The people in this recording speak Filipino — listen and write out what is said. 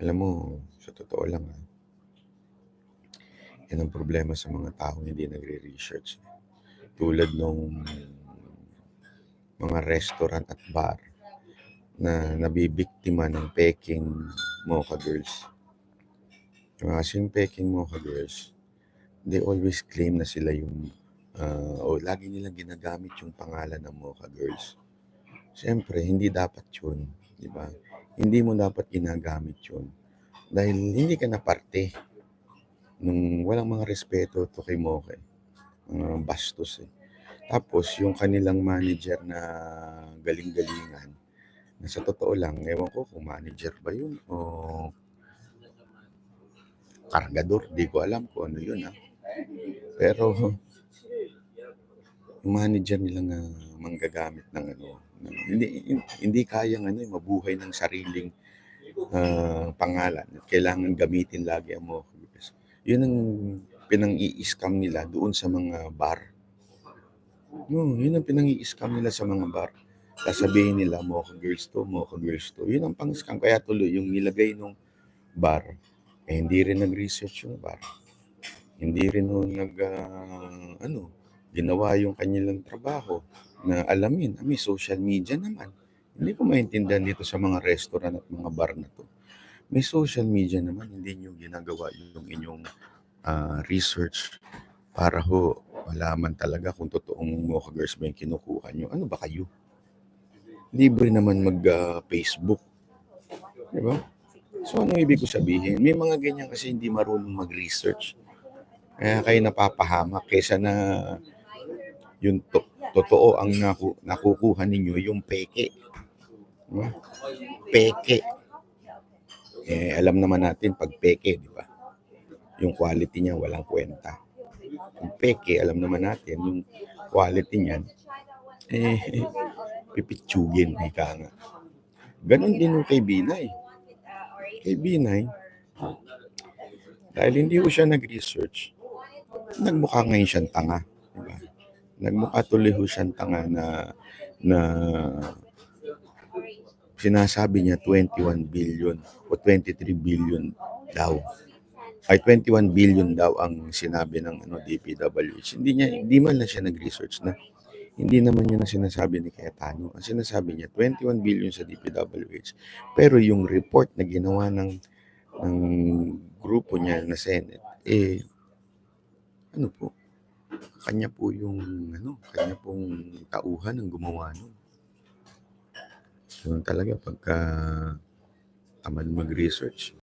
Alam mo, sa totoo lang, yan ang problema sa mga taong hindi nagre-research. Tulad nung mga restaurant at bar na nabibiktima ng peking mocha girls. Yung peking mocha girls, they always claim na sila yung, o lagi nilang ginagamit yung pangalan ng mocha girls. Siyempre, hindi dapat yun, di ba? Hindi mo dapat ginagamit yun dahil hindi ka na parte nung walang mga respeto to kay Mocha. Mga bastos eh. Tapos yung kanilang manager na galing-galingan, na sa totoo lang, ewan ko kung manager ba yun o kargador, di ko alam kung ano yun Pero yung manager nila na manggagamit ng hindi kayang mabuhay ng sariling pangalan at kailangan gamitin lagi ang Mocha. Yun ang pinang-i-scam nila doon sa mga bar. Yun ang pinang-i-scam nila sa mga bar. Sasabihin nila, mocha girls to, mocha girls to. Yun ang pang-scam. Kaya tuloy, yung nilagay nung bar, hindi rin nag-research yung bar. Hindi rin ginawa yung kanilang trabaho na alamin. May social media naman. Hindi ko maintindihan dito sa mga restaurant at mga bar na to. May social media naman, hindi nyo ginagawa yung inyong research para malaman talaga kung totoong mocha girls ba yung kinukuha nyo. Ano ba kayo? Libre naman mag-Facebook. Di ba? So, ano ibig ko sabihin? May mga ganyan kasi hindi marunong mag-research. Kaya kayo napapahamak kaysa na yung totoo ang nakukuha ninyo, yung peke. Diba? Peke. Alam naman natin pag peke, di ba? Yung quality niya walang kwenta. Yung peke, alam naman natin, yung quality niyan, pipitsugin, ika nga. Ganon din yung kay Binay. Kay Binay, dahil hindi ko siya nag-research, nagmukha ngayon siyang tanga. Diba? Nagmukha tuloy ho siyang tanga na sinasabi niya 21 billion o 23 billion daw. Ay 21 billion daw ang sinabi ng DPWH. Hindi man lang siya nag-research na hindi naman yun ang sinasabi ni Cayetano. Ang sinasabi niya 21 billion sa DPWH. Pero yung report na ginawa ng grupo niya na Senate, kanya po yung kanya pong tauhan ng gumawa nun. So talaga pagka tamad mag-research,